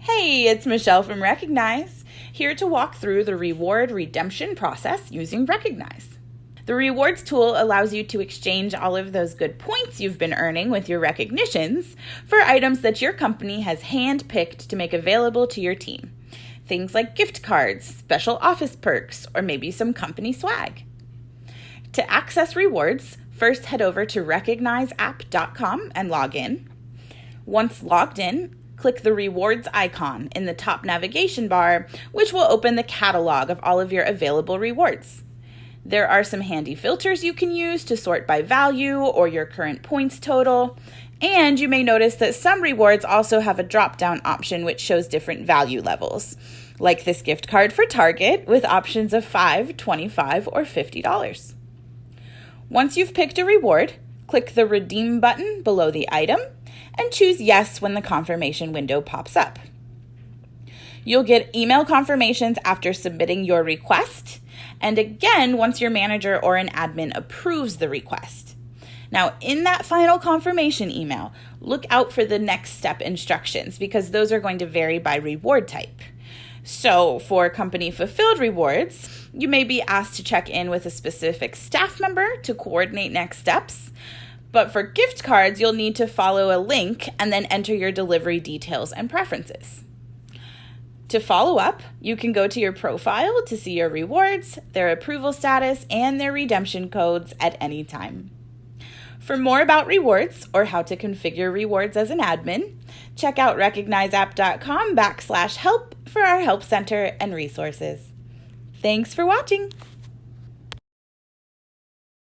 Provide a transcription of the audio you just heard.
Hey, it's Michelle from Recognize, here to walk through the reward redemption process using Recognize. The rewards tool allows you to exchange all of those good points you've been earning with your recognitions for items that your company has hand-picked to make available to your team. Things like gift cards, special office perks, or maybe some company swag. To access rewards, first head over to recognizeapp.com and log in. Once logged in, click the rewards icon in the top navigation bar, which will open the catalog of all of your available rewards. There are some handy filters you can use to sort by value or your current points total, and you may notice that some rewards also have a drop-down option which shows different value levels, like this gift card for Target with options of $5, $25, or $50. Once you've picked a reward, click the Redeem button below the item and choose Yes when the confirmation window pops up. You'll get email confirmations after submitting your request, and again once your manager or an admin approves the request. Now, in that final confirmation email, look out for the next step instructions because those are going to vary by reward type. So for company fulfilled rewards, you may be asked to check in with a specific staff member to coordinate next steps. But for gift cards, you'll need to follow a link and then enter your delivery details and preferences. To follow up, you can go to your profile to see your rewards, their approval status, and their redemption codes at any time. For more about rewards or how to configure rewards as an admin, check out recognizeapp.com/help for our help center and resources. Thanks for watching.